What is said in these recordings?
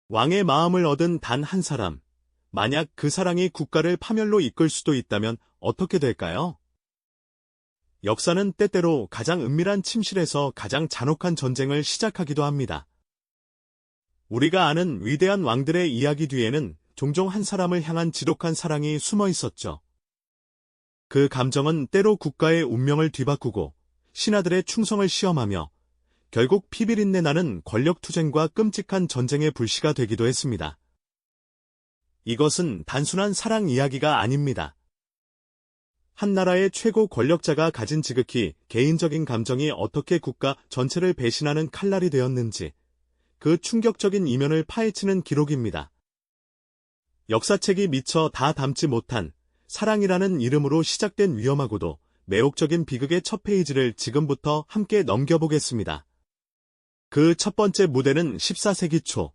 왕의 마음을 얻은 단 한 사람. 만약 그 사랑이 국가를 파멸로 이끌 수도 있다면 어떻게 될까요? 역사는 때때로 가장 은밀한 침실에서 가장 잔혹한 전쟁을 시작하기도 합니다. 우리가 아는 위대한 왕들의 이야기 뒤에는 종종 한 사람을 향한 지독한 사랑이 숨어 있었죠. 그 감정은 때로 국가의 운명을 뒤바꾸고 신하들의 충성을 시험하며 결국 피비린내 나는 권력투쟁과 끔찍한 전쟁의 불씨가 되기도 했습니다. 이것은 단순한 사랑 이야기가 아닙니다. 한 나라의 최고 권력자가 가진 지극히 개인적인 감정이 어떻게 국가 전체를 배신하는 칼날이 되었는지 그 충격적인 이면을 파헤치는 기록입니다. 역사책이 미처 다 담지 못한 사랑이라는 이름으로 시작된 위험하고도 매혹적인 비극의 첫 페이지를 지금부터 함께 넘겨보겠습니다. 그 첫 번째 무대는 14세기 초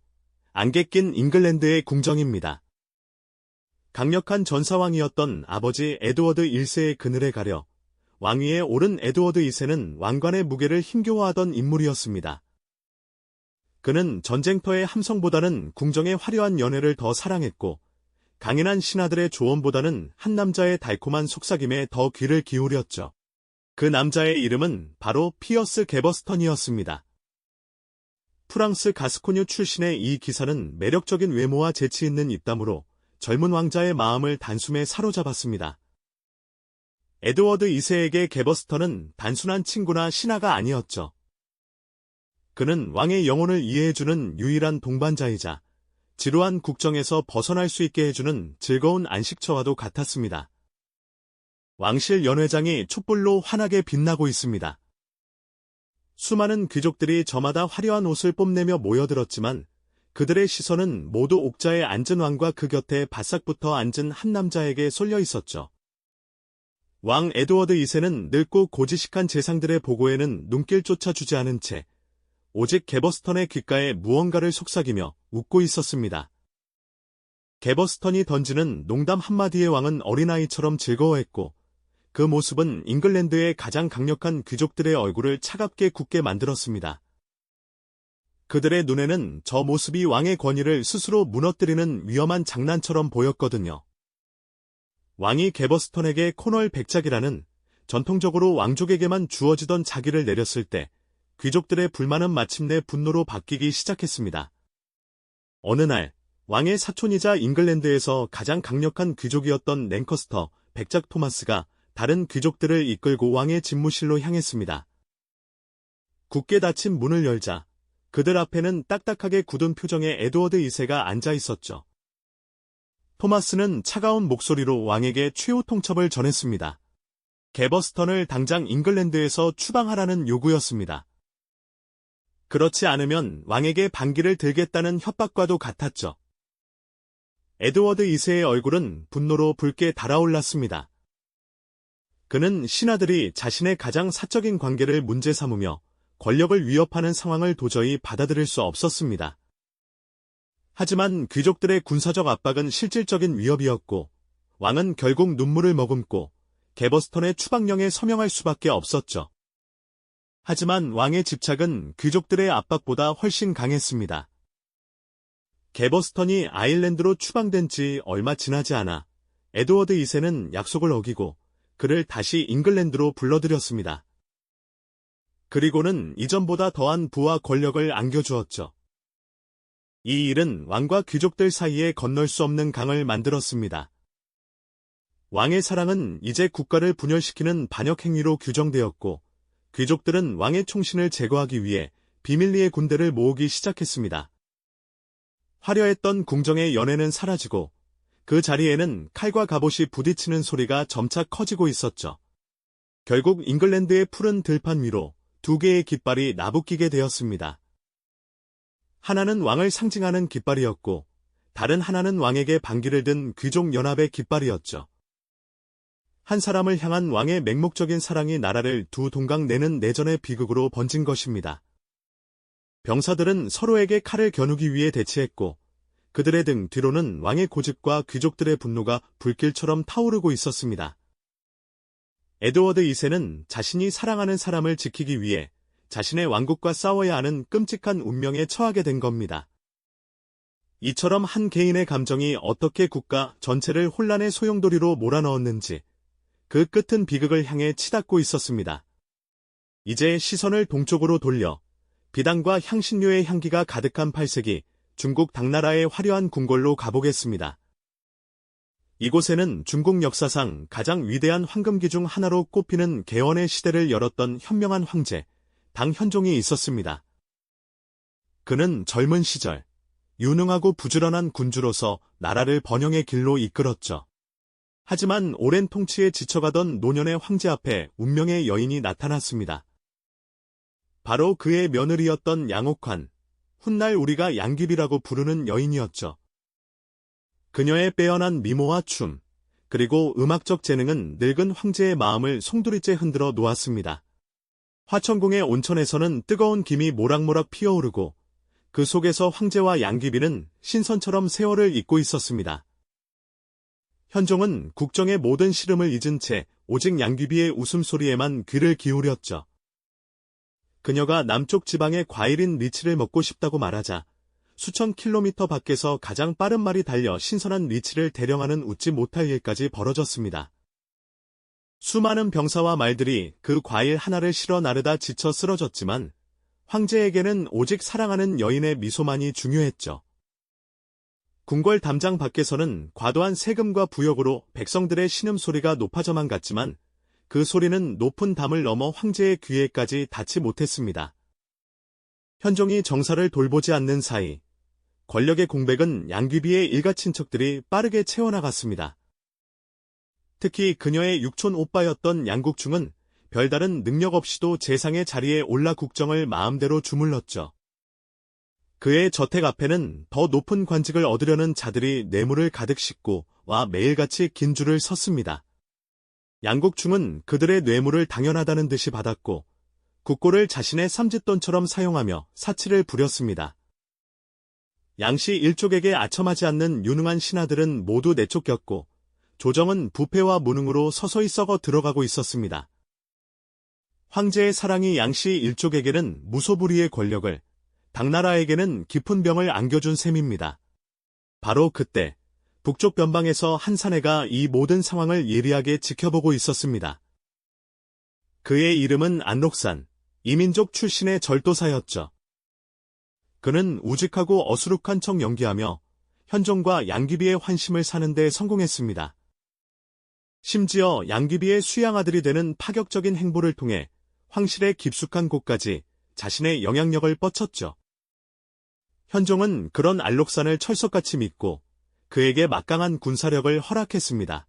안개 낀 잉글랜드의 궁정입니다. 강력한 전사왕이었던 아버지 에드워드 1세의 그늘에 가려 왕위에 오른 에드워드 2세는 왕관의 무게를 힘겨워하던 인물이었습니다. 그는 전쟁터의 함성보다는 궁정의 화려한 연회를 더 사랑했고 강인한 신하들의 조언보다는 한 남자의 달콤한 속삭임에 더 귀를 기울였죠. 그 남자의 이름은 바로 피어스 게버스턴이었습니다. 프랑스 가스코뉴 출신의 이 기사는 매력적인 외모와 재치 있는 입담으로 젊은 왕자의 마음을 단숨에 사로잡았습니다. 에드워드 2세에게 게버스턴은 단순한 친구나 신하가 아니었죠. 그는 왕의 영혼을 이해해주는 유일한 동반자이자 지루한 국정에서 벗어날 수 있게 해주는 즐거운 안식처와도 같았습니다. 왕실 연회장이 촛불로 환하게 빛나고 있습니다. 수많은 귀족들이 저마다 화려한 옷을 뽐내며 모여들었지만 그들의 시선은 모두 옥자에 앉은 왕과 그 곁에 바싹 붙어 앉은 한 남자에게 쏠려 있었죠. 왕 에드워드 2세는 늙고 고지식한 재상들의 보고에는 눈길조차 주지 않은 채 오직 게버스턴의 귓가에 무언가를 속삭이며 웃고 있었습니다. 게버스턴이 던지는 농담 한마디에 왕은 어린아이처럼 즐거워했고 그 모습은 잉글랜드의 가장 강력한 귀족들의 얼굴을 차갑게 굳게 만들었습니다. 그들의 눈에는 저 모습이 왕의 권위를 스스로 무너뜨리는 위험한 장난처럼 보였거든요. 왕이 게버스턴에게 코널 백작이라는 전통적으로 왕족에게만 주어지던 자기를 내렸을 때 귀족들의 불만은 마침내 분노로 바뀌기 시작했습니다. 어느 날 왕의 사촌이자 잉글랜드에서 가장 강력한 귀족이었던 랭커스터 백작 토마스가 다른 귀족들을 이끌고 왕의 집무실로 향했습니다. 굳게 닫힌 문을 열자 그들 앞에는 딱딱하게 굳은 표정의 에드워드 2세가 앉아 있었죠. 토마스는 차가운 목소리로 왕에게 최후 통첩을 전했습니다. 게버스턴을 당장 잉글랜드에서 추방하라는 요구였습니다. 그렇지 않으면 왕에게 반기를 들겠다는 협박과도 같았죠. 에드워드 2세의 얼굴은 분노로 붉게 달아올랐습니다. 그는 신하들이 자신의 가장 사적인 관계를 문제 삼으며 권력을 위협하는 상황을 도저히 받아들일 수 없었습니다. 하지만 귀족들의 군사적 압박은 실질적인 위협이었고 왕은 결국 눈물을 머금고 게버스턴의 추방령에 서명할 수밖에 없었죠. 하지만 왕의 집착은 귀족들의 압박보다 훨씬 강했습니다. 게버스턴이 아일랜드로 추방된 지 얼마 지나지 않아 에드워드 2세는 약속을 어기고 그를 다시 잉글랜드로 불러들였습니다. 그리고는 이전보다 더한 부와 권력을 안겨주었죠. 이 일은 왕과 귀족들 사이에 건널 수 없는 강을 만들었습니다. 왕의 사랑은 이제 국가를 분열시키는 반역 행위로 규정되었고 귀족들은 왕의 총신을 제거하기 위해 비밀리에 군대를 모으기 시작했습니다. 화려했던 궁정의 연회는 사라지고 그 자리에는 칼과 갑옷이 부딪히는 소리가 점차 커지고 있었죠. 결국 잉글랜드의 푸른 들판 위로 두 개의 깃발이 나부끼게 되었습니다. 하나는 왕을 상징하는 깃발이었고 다른 하나는 왕에게 반기를 든 귀족 연합의 깃발이었죠. 한 사람을 향한 왕의 맹목적인 사랑이 나라를 두 동강 내는 내전의 비극으로 번진 것입니다. 병사들은 서로에게 칼을 겨누기 위해 대치했고 그들의 등 뒤로는 왕의 고집과 귀족들의 분노가 불길처럼 타오르고 있었습니다. 에드워드 2세는 자신이 사랑하는 사람을 지키기 위해 자신의 왕국과 싸워야 하는 끔찍한 운명에 처하게 된 겁니다. 이처럼 한 개인의 감정이 어떻게 국가 전체를 혼란의 소용돌이로 몰아넣었는지 그 끝은 비극을 향해 치닫고 있었습니다. 이제 시선을 동쪽으로 돌려 비단과 향신료의 향기가 가득한 8세기 중국 당나라의 화려한 궁궐로 가보겠습니다. 이곳에는 중국 역사상 가장 위대한 황금기 중 하나로 꼽히는 개원의 시대를 열었던 현명한 황제, 당현종이 있었습니다. 그는 젊은 시절 유능하고 부지런한 군주로서 나라를 번영의 길로 이끌었죠. 하지만 오랜 통치에 지쳐가던 노년의 황제 앞에 운명의 여인이 나타났습니다. 바로 그의 며느리였던 양옥환, 훗날 우리가 양귀비라고 부르는 여인이었죠. 그녀의 빼어난 미모와 춤, 그리고 음악적 재능은 늙은 황제의 마음을 송두리째 흔들어 놓았습니다. 화천궁의 온천에서는 뜨거운 김이 모락모락 피어오르고 그 속에서 황제와 양귀비는 신선처럼 세월을 잊고 있었습니다. 현종은 국정의 모든 시름을 잊은 채 오직 양귀비의 웃음소리에만 귀를 기울였죠. 그녀가 남쪽 지방의 과일인 리치를 먹고 싶다고 말하자 수천 킬로미터 밖에서 가장 빠른 말이 달려 신선한 리치를 대령하는 웃지 못할 일까지 벌어졌습니다. 수많은 병사와 말들이 그 과일 하나를 실어 나르다 지쳐 쓰러졌지만 황제에게는 오직 사랑하는 여인의 미소만이 중요했죠. 궁궐 담장 밖에서는 과도한 세금과 부역으로 백성들의 신음소리가 높아져만 갔지만 그 소리는 높은 담을 넘어 황제의 귀에까지 닿지 못했습니다. 현종이 정사를 돌보지 않는 사이 권력의 공백은 양귀비의 일가 친척들이 빠르게 채워나갔습니다. 특히 그녀의 육촌 오빠였던 양국충은 별다른 능력 없이도 재상의 자리에 올라 국정을 마음대로 주물렀죠. 그의 저택 앞에는 더 높은 관직을 얻으려는 자들이 뇌물을 가득 싣고 와 매일같이 긴 줄을 섰습니다. 양국충은 그들의 뇌물을 당연하다는 듯이 받았고 국고를 자신의 삼짓돈처럼 사용하며 사치를 부렸습니다. 양씨 일족에게 아첨하지 않는 유능한 신하들은 모두 내쫓겼고 조정은 부패와 무능으로 서서히 썩어 들어가고 있었습니다. 황제의 사랑이 양씨 일족에게는 무소불위의 권력을, 당나라에게는 깊은 병을 안겨준 셈입니다. 바로 그때 북쪽 변방에서 한 사내가 이 모든 상황을 예리하게 지켜보고 있었습니다. 그의 이름은 안록산, 이민족 출신의 절도사였죠. 그는 우직하고 어수룩한 척 연기하며 현종과 양귀비의 환심을 사는 데 성공했습니다. 심지어 양귀비의 수양아들이 되는 파격적인 행보를 통해 황실의 깊숙한 곳까지 자신의 영향력을 뻗쳤죠. 현종은 그런 안록산을 철석같이 믿고 그에게 막강한 군사력을 허락했습니다.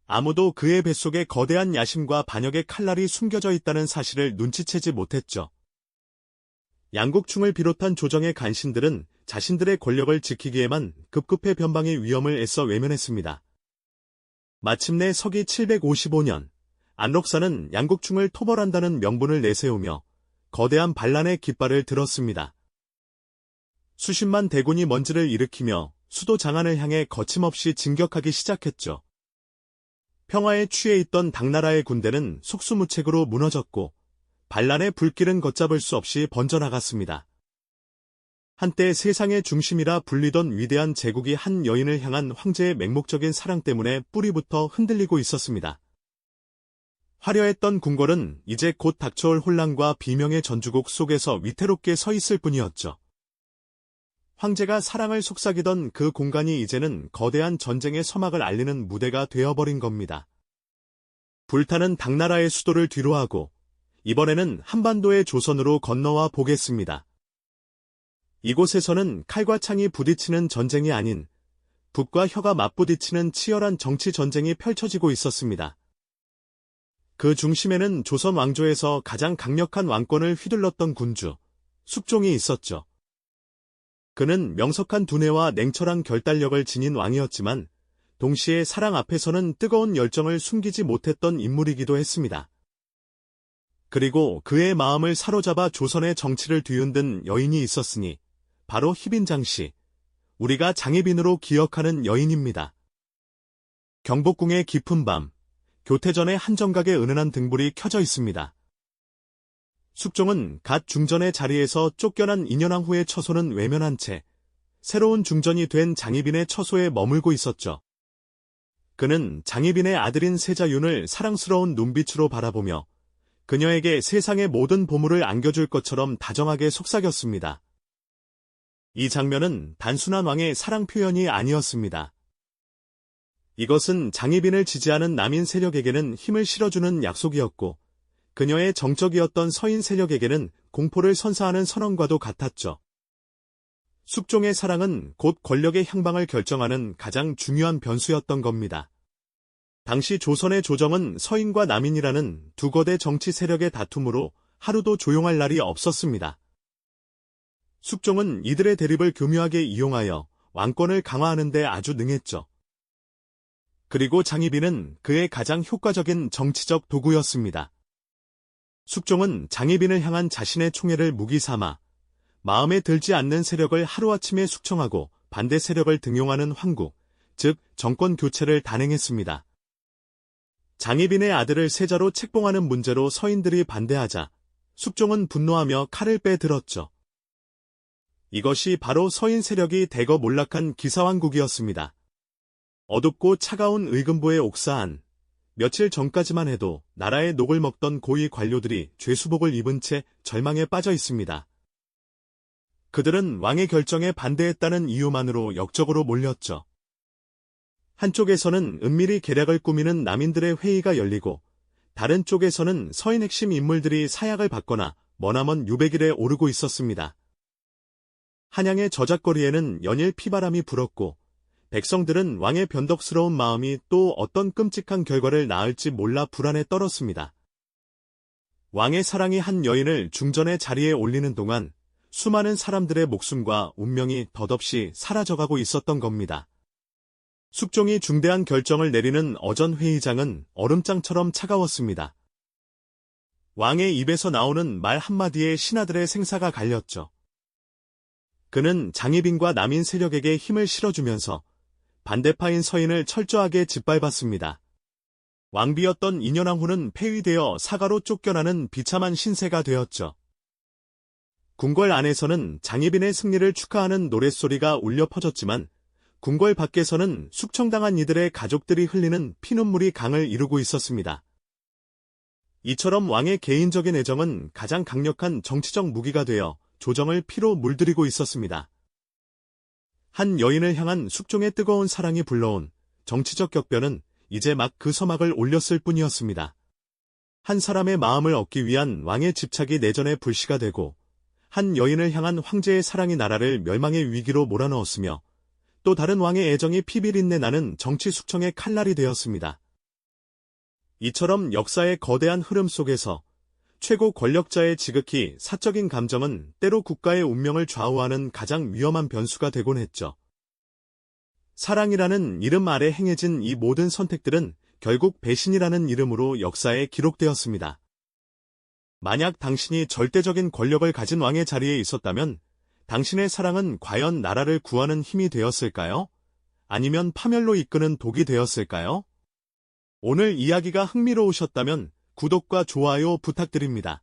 아무도 그의 뱃속에 거대한 야심과 반역의 칼날이 숨겨져 있다는 사실을 눈치채지 못했죠. 양국충을 비롯한 조정의 간신들은 자신들의 권력을 지키기에만 급급해 변방의 위험을 애써 외면했습니다. 마침내 서기 755년 안록산은 양국충을 토벌한다는 명분을 내세우며 거대한 반란의 깃발을 들었습니다. 수십만 대군이 먼지를 일으키며 수도 장안을 향해 거침없이 진격하기 시작했죠. 평화에 취해 있던 당나라의 군대는 속수무책으로 무너졌고 반란의 불길은 걷잡을 수 없이 번져나갔습니다. 한때 세상의 중심이라 불리던 위대한 제국이 한 여인을 향한 황제의 맹목적인 사랑 때문에 뿌리부터 흔들리고 있었습니다. 화려했던 궁궐은 이제 곧 닥쳐올 혼란과 비명의 전주곡 속에서 위태롭게 서 있을 뿐이었죠. 황제가 사랑을 속삭이던 그 공간이 이제는 거대한 전쟁의 서막을 알리는 무대가 되어버린 겁니다. 불타는 당나라의 수도를 뒤로하고 이번에는 한반도의 조선으로 건너와 보겠습니다. 이곳에서는 칼과 창이 부딪히는 전쟁이 아닌 붓과 혀가 맞부딪히는 치열한 정치 전쟁이 펼쳐지고 있었습니다. 그 중심에는 조선 왕조에서 가장 강력한 왕권을 휘둘렀던 군주, 숙종이 있었죠. 그는 명석한 두뇌와 냉철한 결단력을 지닌 왕이었지만 동시에 사랑 앞에서는 뜨거운 열정을 숨기지 못했던 인물이기도 했습니다. 그리고 그의 마음을 사로잡아 조선의 정치를 뒤흔든 여인이 있었으니 바로 희빈장씨, 우리가 장희빈으로 기억하는 여인입니다. 경복궁의 깊은 밤, 교태전에 한정각에 은은한 등불이 켜져 있습니다. 숙종은 갓 중전의 자리에서 쫓겨난 인현왕 후의 처소는 외면한 채 새로운 중전이 된 장희빈의 처소에 머물고 있었죠. 그는 장희빈의 아들인 세자윤을 사랑스러운 눈빛으로 바라보며 그녀에게 세상의 모든 보물을 안겨줄 것처럼 다정하게 속삭였습니다. 이 장면은 단순한 왕의 사랑 표현이 아니었습니다. 이것은 장희빈을 지지하는 남인 세력에게는 힘을 실어주는 약속이었고, 그녀의 정적이었던 서인 세력에게는 공포를 선사하는 선언과도 같았죠. 숙종의 사랑은 곧 권력의 향방을 결정하는 가장 중요한 변수였던 겁니다. 당시 조선의 조정은 서인과 남인이라는 두 거대 정치 세력의 다툼으로 하루도 조용할 날이 없었습니다. 숙종은 이들의 대립을 교묘하게 이용하여 왕권을 강화하는 데 아주 능했죠. 그리고 장희빈은 그의 가장 효과적인 정치적 도구였습니다. 숙종은 장희빈을 향한 자신의 총애를 무기 삼아 마음에 들지 않는 세력을 하루아침에 숙청하고 반대 세력을 등용하는 황국, 즉 정권 교체를 단행했습니다. 장희빈의 아들을 세자로 책봉하는 문제로 서인들이 반대하자 숙종은 분노하며 칼을 빼들었죠. 이것이 바로 서인 세력이 대거 몰락한 기사왕국이었습니다. 어둡고 차가운 의금부의 옥사안, 며칠 전까지만 해도 나라의 녹을 먹던 고위 관료들이 죄수복을 입은 채 절망에 빠져 있습니다. 그들은 왕의 결정에 반대했다는 이유만으로 역적으로 몰렸죠. 한쪽에서는 은밀히 계략을 꾸미는 남인들의 회의가 열리고, 다른 쪽에서는 서인 핵심 인물들이 사약을 받거나 머나먼 유배길에 오르고 있었습니다. 한양의 저작거리에는 연일 피바람이 불었고, 백성들은 왕의 변덕스러운 마음이 또 어떤 끔찍한 결과를 낳을지 몰라 불안에 떨었습니다. 왕의 사랑이 한 여인을 중전의 자리에 올리는 동안 수많은 사람들의 목숨과 운명이 덧없이 사라져가고 있었던 겁니다. 숙종이 중대한 결정을 내리는 어전 회의장은 얼음장처럼 차가웠습니다. 왕의 입에서 나오는 말 한마디에 신하들의 생사가 갈렸죠. 그는 장희빈과 남인 세력에게 힘을 실어주면서 반대파인 서인을 철저하게 짓밟았습니다. 왕비였던 인현왕후는 폐위되어 사가로 쫓겨나는 비참한 신세가 되었죠. 궁궐 안에서는 장희빈의 승리를 축하하는 노랫소리가 울려 퍼졌지만 궁궐 밖에서는 숙청당한 이들의 가족들이 흘리는 피눈물이 강을 이루고 있었습니다. 이처럼 왕의 개인적인 애정은 가장 강력한 정치적 무기가 되어 조정을 피로 물들이고 있었습니다. 한 여인을 향한 숙종의 뜨거운 사랑이 불러온 정치적 격변은 이제 막 그 서막을 올렸을 뿐이었습니다. 한 사람의 마음을 얻기 위한 왕의 집착이 내전의 불씨가 되고, 한 여인을 향한 황제의 사랑이 나라를 멸망의 위기로 몰아넣었으며, 또 다른 왕의 애정이 피비린내 나는 정치 숙청의 칼날이 되었습니다. 이처럼 역사의 거대한 흐름 속에서 최고 권력자의 지극히 사적인 감정은 때로 국가의 운명을 좌우하는 가장 위험한 변수가 되곤 했죠. 사랑이라는 이름 아래 행해진 이 모든 선택들은 결국 배신이라는 이름으로 역사에 기록되었습니다. 만약 당신이 절대적인 권력을 가진 왕의 자리에 있었다면 당신의 사랑은 과연 나라를 구하는 힘이 되었을까요? 아니면 파멸로 이끄는 독이 되었을까요? 오늘 이야기가 흥미로우셨다면 구독과 좋아요 부탁드립니다.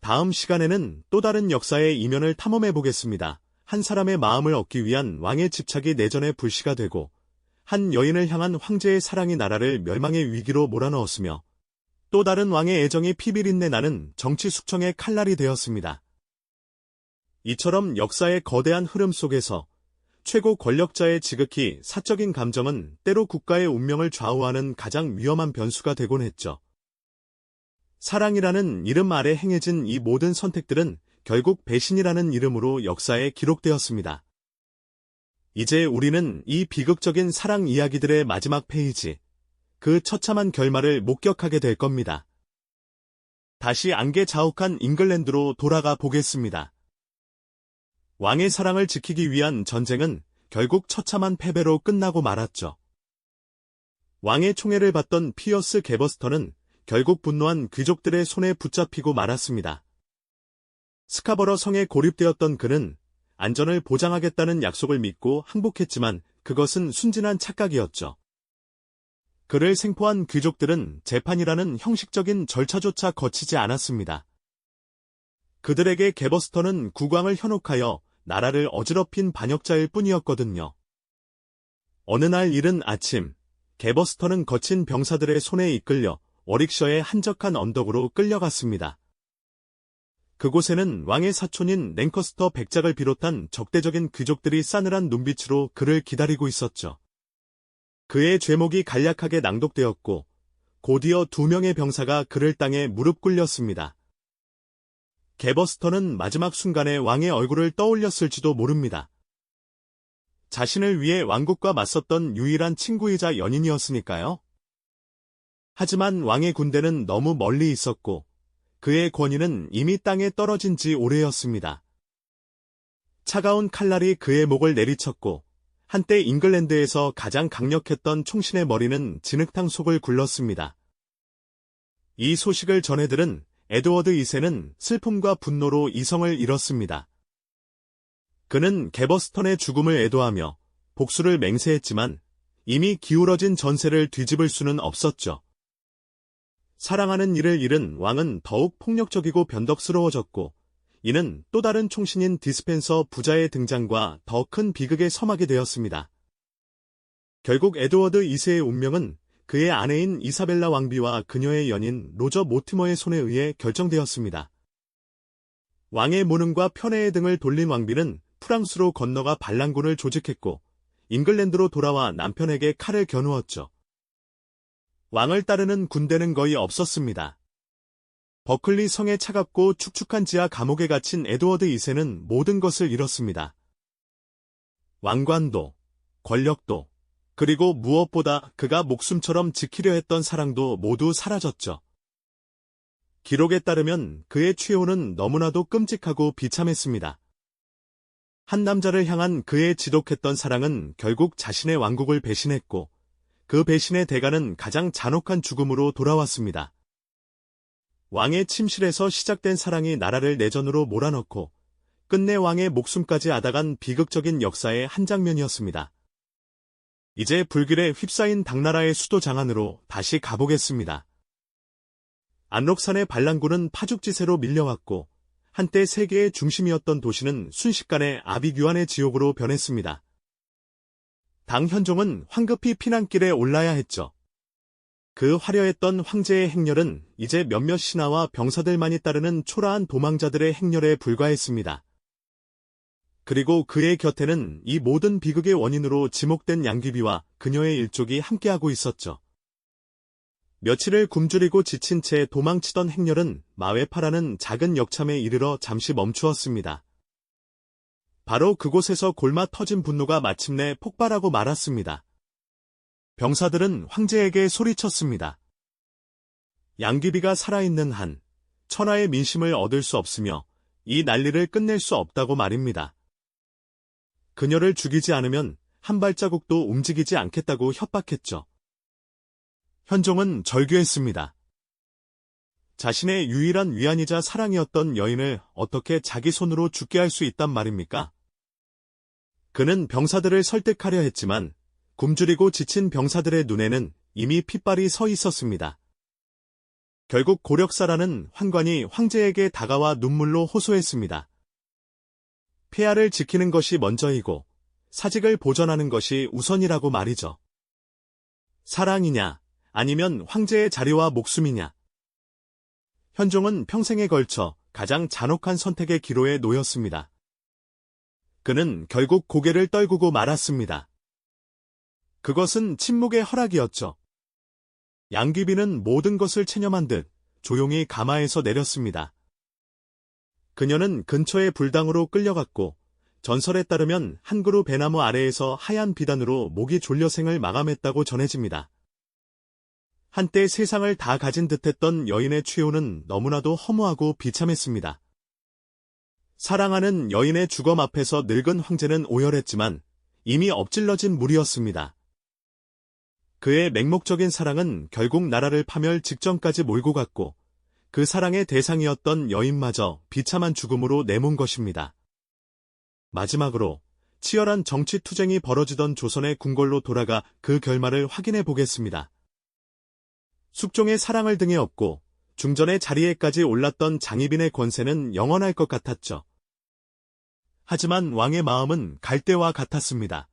다음 시간에는 또 다른 역사의 이면을 탐험해 보겠습니다. 한 사람의 마음을 얻기 위한 왕의 집착이 내전의 불씨가 되고, 한 여인을 향한 황제의 사랑이 나라를 멸망의 위기로 몰아넣었으며, 또 다른 왕의 애정이 피비린내 나는 정치 숙청의 칼날이 되었습니다. 이처럼 역사의 거대한 흐름 속에서 최고 권력자의 지극히 사적인 감정은 때로 국가의 운명을 좌우하는 가장 위험한 변수가 되곤 했죠. 사랑이라는 이름 아래 행해진 이 모든 선택들은 결국 배신이라는 이름으로 역사에 기록되었습니다. 이제 우리는 이 비극적인 사랑 이야기들의 마지막 페이지, 그 처참한 결말을 목격하게 될 겁니다. 다시 안개 자욱한 잉글랜드로 돌아가 보겠습니다. 왕의 사랑을 지키기 위한 전쟁은 결국 처참한 패배로 끝나고 말았죠. 왕의 총애를 받던 피어스 개버스터는 결국 분노한 귀족들의 손에 붙잡히고 말았습니다. 스카버러 성에 고립되었던 그는 안전을 보장하겠다는 약속을 믿고 항복했지만 그것은 순진한 착각이었죠. 그를 생포한 귀족들은 재판이라는 형식적인 절차조차 거치지 않았습니다. 그들에게 개버스터는 국왕을 현혹하여 나라를 어지럽힌 반역자일 뿐이었거든요. 어느 날 이른 아침, 개버스터는 거친 병사들의 손에 이끌려 워릭셔의 한적한 언덕으로 끌려갔습니다. 그곳에는 왕의 사촌인 랭커스터 백작을 비롯한 적대적인 귀족들이 싸늘한 눈빛으로 그를 기다리고 있었죠. 그의 죄목이 간략하게 낭독되었고 곧이어 2명의 병사가 그를 땅에 무릎 꿇렸습니다. 개버스터는 마지막 순간에 왕의 얼굴을 떠올렸을지도 모릅니다. 자신을 위해 왕국과 맞섰던 유일한 친구이자 연인이었으니까요. 하지만 왕의 군대는 너무 멀리 있었고 그의 권위는 이미 땅에 떨어진 지 오래였습니다. 차가운 칼날이 그의 목을 내리쳤고 한때 잉글랜드에서 가장 강력했던 총신의 머리는 진흙탕 속을 굴렀습니다. 이 소식을 전해들은 에드워드 2세는 슬픔과 분노로 이성을 잃었습니다. 그는 개버스턴의 죽음을 애도하며 복수를 맹세했지만 이미 기울어진 전세를 뒤집을 수는 없었죠. 사랑하는 이를 잃은 왕은 더욱 폭력적이고 변덕스러워졌고 이는 또 다른 총신인 디스펜서 부자의 등장과 더 큰 비극에 섬하게 되었습니다. 결국 에드워드 2세의 운명은 그의 아내인 이사벨라 왕비와 그녀의 연인 로저 모티머의 손에 의해 결정되었습니다. 왕의 무능과 편애의 등을 돌린 왕비는 프랑스로 건너가 반란군을 조직했고 잉글랜드로 돌아와 남편에게 칼을 겨누었죠. 왕을 따르는 군대는 거의 없었습니다. 버클리 성의 차갑고 축축한 지하 감옥에 갇힌 에드워드 2세는 모든 것을 잃었습니다. 왕관도, 권력도, 그리고 무엇보다 그가 목숨처럼 지키려 했던 사랑도 모두 사라졌죠. 기록에 따르면 그의 최후는 너무나도 끔찍하고 비참했습니다. 한 남자를 향한 그의 지독했던 사랑은 결국 자신의 왕국을 배신했고 그 배신의 대가는 가장 잔혹한 죽음으로 돌아왔습니다. 왕의 침실에서 시작된 사랑이 나라를 내전으로 몰아넣고 끝내 왕의 목숨까지 앗아간 비극적인 역사의 한 장면이었습니다. 이제 불길에 휩싸인 당나라의 수도 장안으로 다시 가보겠습니다. 안록산의 반란군은 파죽지세로 밀려왔고 한때 세계의 중심이었던 도시는 순식간에 아비규환의 지옥으로 변했습니다. 당 현종은 황급히 피난길에 올라야 했죠. 그 화려했던 황제의 행렬은 이제 몇몇 신하와 병사들만이 따르는 초라한 도망자들의 행렬에 불과했습니다. 그리고 그의 곁에는 이 모든 비극의 원인으로 지목된 양귀비와 그녀의 일족이 함께하고 있었죠. 며칠을 굶주리고 지친 채 도망치던 행렬은 마웨파라는 작은 역참에 이르러 잠시 멈추었습니다. 바로 그곳에서 골마 터진 분노가 마침내 폭발하고 말았습니다. 병사들은 황제에게 소리쳤습니다. 양귀비가 살아있는 한 천하의 민심을 얻을 수 없으며 이 난리를 끝낼 수 없다고 말입니다. 그녀를 죽이지 않으면 한 발자국도 움직이지 않겠다고 협박했죠. 현종은 절규했습니다. 자신의 유일한 위안이자 사랑이었던 여인을 어떻게 자기 손으로 죽게 할 수 있단 말입니까? 그는 병사들을 설득하려 했지만 굶주리고 지친 병사들의 눈에는 이미 핏발이 서 있었습니다. 결국 고력사라는 환관이 황제에게 다가와 눈물로 호소했습니다. 폐하를 지키는 것이 먼저이고 사직을 보전하는 것이 우선이라고 말이죠. 사랑이냐 아니면 황제의 자리와 목숨이냐. 현종은 평생에 걸쳐 가장 잔혹한 선택의 기로에 놓였습니다. 그는 결국 고개를 떨구고 말았습니다. 그것은 침묵의 허락이었죠. 양귀비는 모든 것을 체념한 듯 조용히 가마에서 내렸습니다. 그녀는 근처의 불당으로 끌려갔고 전설에 따르면 한 그루 배나무 아래에서 하얀 비단으로 목이 졸려 생을 마감했다고 전해집니다. 한때 세상을 다 가진 듯했던 여인의 최후는 너무나도 허무하고 비참했습니다. 사랑하는 여인의 주검 앞에서 늙은 황제는 오열했지만 이미 엎질러진 물이었습니다. 그의 맹목적인 사랑은 결국 나라를 파멸 직전까지 몰고 갔고 그 사랑의 대상이었던 여인마저 비참한 죽음으로 내몬 것입니다. 마지막으로 치열한 정치 투쟁이 벌어지던 조선의 궁궐로 돌아가 그 결말을 확인해 보겠습니다. 숙종의 사랑을 등에 업고 중전의 자리에까지 올랐던 장희빈의 권세는 영원할 것 같았죠. 하지만 왕의 마음은 갈대와 같았습니다.